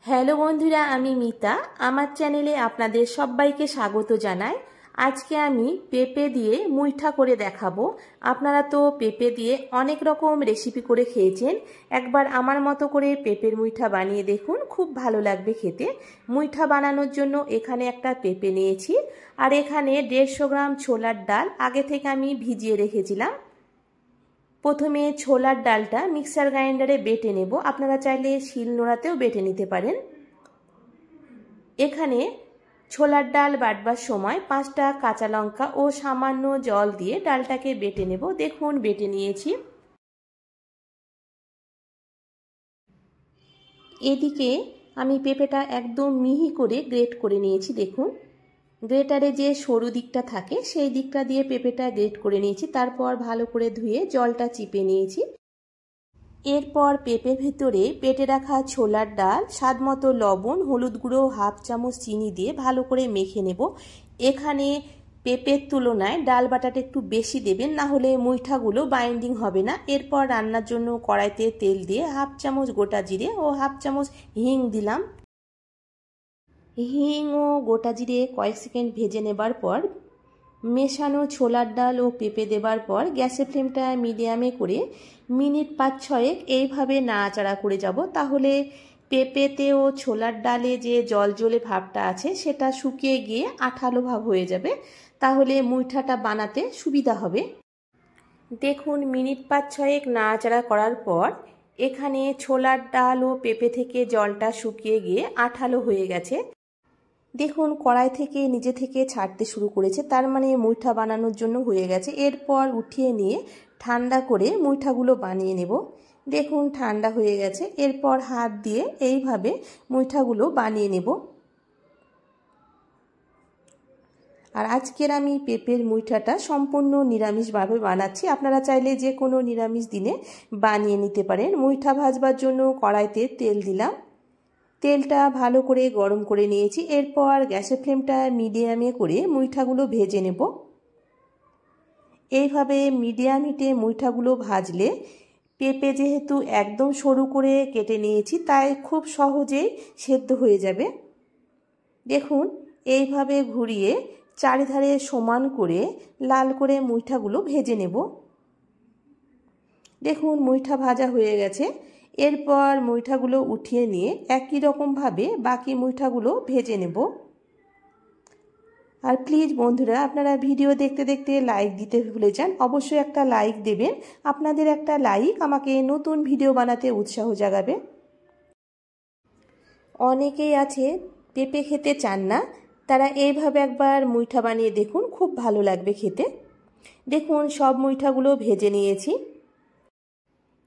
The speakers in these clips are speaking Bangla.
হ্যালো বন্ধুরা, আমি মিতা। আমার চ্যানেলে আপনাদের সবাইকে স্বাগত জানাই। আজকে আমি পেঁপে দিয়ে মুইঠা করে দেখাবো। আপনারা তো পেঁপে দিয়ে অনেক রকম রেসিপি করে খেয়েছেন। একবার আমার মতো করে পেঁপের মুইঠা বানিয়ে দেখুন, খুব ভালো লাগবে খেতে। মুইঠা বানানোর জন্য এখানে একটা পেঁপে নিয়েছি, আর এখানে 150 গ্রাম ছোলার ডাল আগে থেকে আমি ভিজিয়ে রেখেছিলাম। প্রথমে ছোলার ডালটা মিক্সার গ্রাইন্ডারে বেটে নেব। আপনারা চাইলে শিলনোড়াতেও বেটে নিতে পারেন। এখানে ছোলার ডাল বাটবার সময় 5টা কাঁচা লঙ্কা ও সামান্য জল দিয়ে ডালটাকে বেটে নেব। দেখুন বেটে নিয়েছি। এদিকে আমি পেঁপেটা একদম মিহি করে গ্রেট করে নিয়েছি। দেখুন, গ্রেটারে যে সরু দিকটা থাকে সেই দিকটা দিয়ে পেঁপেটা গ্রেট করে নিয়েছি। তারপর ভালো করে ধুয়ে জলটা চিপে নিয়েছি। এরপর পেঁপের ভেতরে বেটে রাখা ছোলার ডাল, স্বাদ মতো লবণ, হলুদ গুঁড়ো, হাফ চামচ চিনি দিয়ে ভালো করে মেখে নেব। এখানে পেঁপের তুলনায় ডাল বাটাটা একটু বেশি দেবেন, না হলে মুইঠাগুলো বাইন্ডিং হবে না। এরপর রান্নার জন্য কড়াইতে তেল দিয়ে হাফ চামচ গোটা জিরে ও হাফ চামচ হিং দিলাম। হিং ও গোটা জিরে কয়েক সেকেন্ড ভেজে নেবার পর মেশানো ছোলার ডাল ও পেঁপে দেবার পর গ্যাসের ফ্লেমটা মিডিয়ামে করে মিনিট 5-6 এইভাবে নাড়াচাড়া করে যাব। তাহলে পেঁপেতে ও ছোলার ডালে যে জলজলে ভাবটা আছে সেটা শুকিয়ে গিয়ে আঠালো ভাব হয়ে যাবে। তাহলে মুইঠাটা বানাতে সুবিধা হবে। দেখুন মিনিট 5-6 নাড়াচাড়া করার পর এখানে ছোলার ডাল ও পেঁপে থেকে জলটা শুকিয়ে গিয়ে আঠালো হয়ে গেছে। দেখুন কড়াই থেকে নিজে থেকে ছাড়তে শুরু করেছে, তার মানে মুইঠা বানানোর জন্য হয়ে গেছে। এরপর উঠিয়ে নিয়ে ঠান্ডা করে মুইঠাগুলো বানিয়ে নেব। দেখুন ঠান্ডা হয়ে গেছে। এরপর হাত দিয়ে এইভাবে মুইঠাগুলো বানিয়ে নেব। আর আজকের আমি পেঁপের মুইঠাটা সম্পূর্ণ নিরামিষভাবে বানাচ্ছি। আপনারা চাইলে যে কোনো নিরামিষ দিনে বানিয়ে নিতে পারেন। মুইঠা ভাজবার জন্য কড়াইতে তেল দিলাম। তেলটা ভালো করে গরম করে নিয়েছি। এরপর গ্যাসের ফ্লেমটা মিডিয়ামে করে মুইঠাগুলো ভেজে নেব। এইভাবে মিডিয়াম হিটে মুইঠাগুলো ভাজলে পেঁপে যেহেতু একদম সরু করে কেটে নিয়েছি, তাই খুব সহজেই সেদ্ধ হয়ে যাবে। দেখুন এইভাবে ঘুরিয়ে চারিধারে সমান করে লাল করে মুইঠাগুলো ভেজে নেব। দেখুন মুইঠা ভাজা হয়ে গেছে। এরপর মুইঠাগুলো উঠিয়ে নিয়ে একই রকমভাবে বাকি মুইঠাগুলো ভেজে নেব। আর প্লিজ বন্ধুরা, আপনারা ভিডিও দেখতে দেখতে লাইক দিতে ভুলে যান। অবশ্যই একটা লাইক দেবেন। আপনাদের একটা লাইক আমাকে নতুন ভিডিও বানাতে উৎসাহ জাগাবে। অনেকেই আছে পেঁপে খেতে চান না, তারা এইভাবে একবার মুইঠা বানিয়ে দেখুন, খুব ভালো লাগবে খেতে। দেখুন সব মুইঠাগুলো ভেজে নিয়েছি।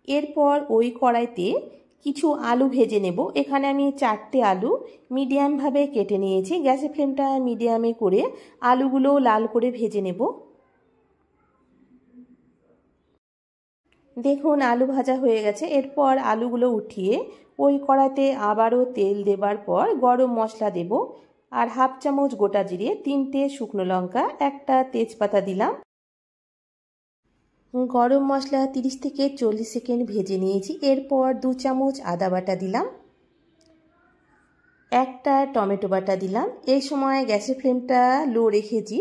এরপর ওই কড়াইতে কিছু আলু ভেজে নেব। এখানে আমি 4টে আলু মিডিয়ামভাবে কেটে নিয়েছি। গ্যাসের ফ্লেমটা মিডিয়ামে করে আলুগুলো লাল করে ভেজে নেব। দেখুন আলু ভাজা হয়ে গেছে। এরপর আলুগুলো উঠিয়ে ওই কড়াইতে আবারও তেল দেবার পর গরম মশলা দেব, আর হাফ চামচ গোটা জিরে, 3টে শুকনো লঙ্কা, একটা তেজপাতা দিলাম। গরম মশলা 30 থেকে 40 সেকেন্ড ভেজে নিয়েছি। এরপর 2 চামচ আদা বাটা দিলাম, একটা টমেটো বাটা দিলাম। এই সময় গ্যাসের ফ্লেমটা লো রেখেছি।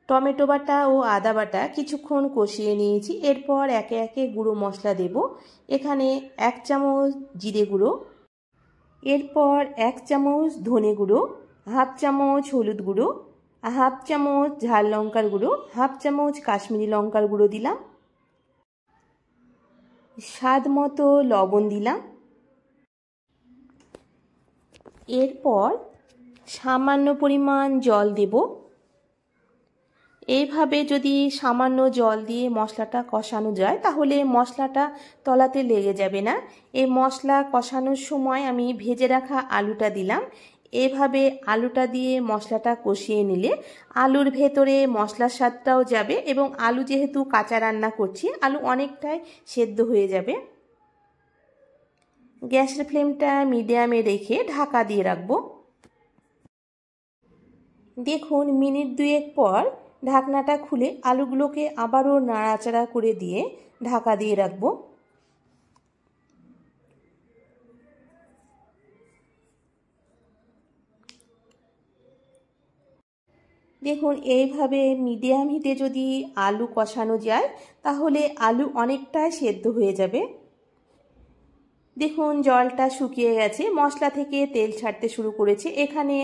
টমেটো বাটা ও আদা বাটা কিছুক্ষণ কষিয়ে নিয়েছি। এরপর একে একে গুঁড়ো মশলা দেব। এখানে 1 চামচ জিরে গুঁড়ো, এরপর 1 চামচ ধনে গুঁড়ো, হাফ চামচ হলুদ গুঁড়ো, হাফ চামচ ঝাল লঙ্কার গুঁড়ো, হাফ চামচ কাশ্মীরি লঙ্কার গুঁড়ো দিলাম, স্বাদ মতো লবণ দিলাম। এরপর সামান্য পরিমাণ জল দেব। এইভাবে যদি সামান্য জল দিয়ে মশলাটা কষানো যায় তাহলে মশলাটা তলাতে লেগে যাবে না। এই মশলা কষানোর সময় আমি ভেজে রাখা আলুটা দিলাম। এভাবে আলুটা দিয়ে মশলাটা কষিয়ে নিলে আলুর ভেতরে মশলার স্বাদটাও যাবে, এবং আলু যেহেতু কাঁচা রান্না করছি আলু অনেকটাই সেদ্ধ হয়ে যাবে। গ্যাসের ফ্লেমটা মিডিয়ামে রেখে ঢাকা দিয়ে রাখবো। দেখুন মিনিট 2 পর ঢাকনাটা খুলে আলুগুলোকে আবারও নাড়াচাড়া করে দিয়ে ঢাকা দিয়ে রাখবো। দেখুন এইভাবে মিডিয়াম হিটে যদি আলু কষানো যায় তাহলে আলু অনেকটাই সেদ্ধ হয়ে যাবে। দেখুন জলটা শুকিয়ে গেছে, মশলা থেকে তেল ছাড়তে শুরু করেছে। এখানে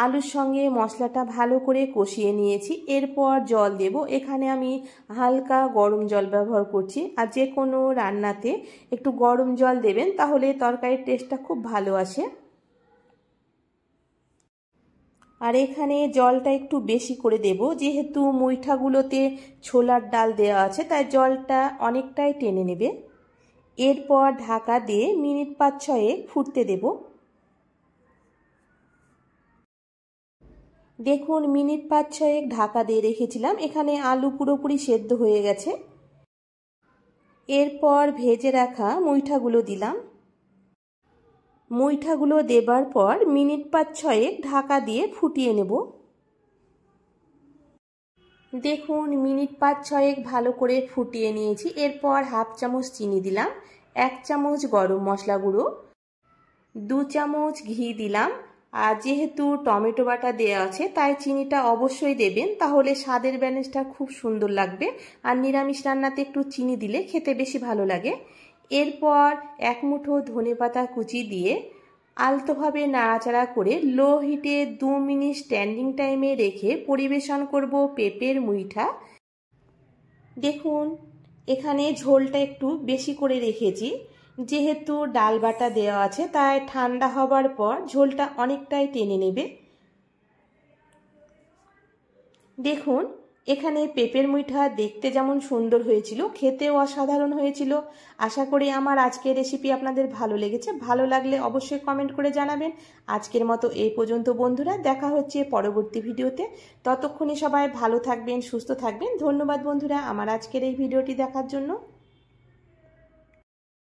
আলুর সঙ্গে মশলাটা ভালো করে কষিয়ে নিয়েছি, এরপর জল দেব। এখানে আমি হালকা গরম জল ব্যবহার করছি, আর যে কোনো রান্নাতে একটু গরম জল দেবেন, তাহলে তরকারির টেস্টটা খুব ভালো আসে। আর এখানে জলটা একটু বেশি করে দেব, যেহেতু মুইঠাগুলোতে ছোলার ডাল দেওয়া আছে, তাই জলটা অনেকটাই টেনে নেবে। এরপর ঢাকা দিয়ে মিনিট 5-6 ফুটতে দেব। দেখুন মিনিট 5-6 ঢাকা দিয়ে রেখেছিলাম, এখানে আলু পুরোপুরি সেদ্ধ হয়ে গেছে। এরপর ভেজে রাখা মুইঠাগুলো দিলাম। মুইঠাগুলো দেবার পর মিনিট 5-6 ঢাকা দিয়ে ফুটিয়ে নেব। দেখুন মিনিট 5-6 ভালো করে ফুটিয়ে নিয়েছি। এরপর হাফ চামচ চিনি দিলাম, 1 চামচ গরম মশলা গুঁড়ো, 2 চামচ ঘি দিলাম। আর যেহেতু টমেটো বাটা দেওয়া আছে তাই চিনিটা অবশ্যই দেবেন, তাহলে স্বাদের ব্যালেন্সটা খুব সুন্দর লাগবে। আর নিরামিষ রান্নাতে একটু চিনি দিলে খেতে বেশি ভালো লাগে। এরপর 1 মুঠো ধনেপাতা কুচি দিয়ে আলতোভাবে নাড়াচাড়া করে লো হিটে 2 মিনিট স্ট্যান্ডিং টাইমে রেখে পরিবেশন করব পেঁপের মুইঠা। দেখুন এখানে ঝোলটা একটু বেশি করে রেখেছি, যেহেতু ডাল বাটা দেওয়া আছে তাই ঠান্ডা হবার পর ঝোলটা অনেকটাই টেনে নেবে। দেখুন এখানে পেঁপের মুইঠা দেখতে যেমন সুন্দর হয়েছিল, খেতেও অসাধারণ হয়েছিল। আশা করি আমার আজকের রেসিপি আপনাদের ভালো লেগেছে। ভালো লাগলে অবশ্যই কমেন্ট করে জানাবেন। আজকের মতো এই পর্যন্ত বন্ধুরা, দেখা হচ্ছে পরবর্তী ভিডিওতে। ততক্ষণে সবাই ভালো থাকবেন, সুস্থ থাকবেন। ধন্যবাদ বন্ধুরা আমার আজকের এই ভিডিওটি দেখার জন্য।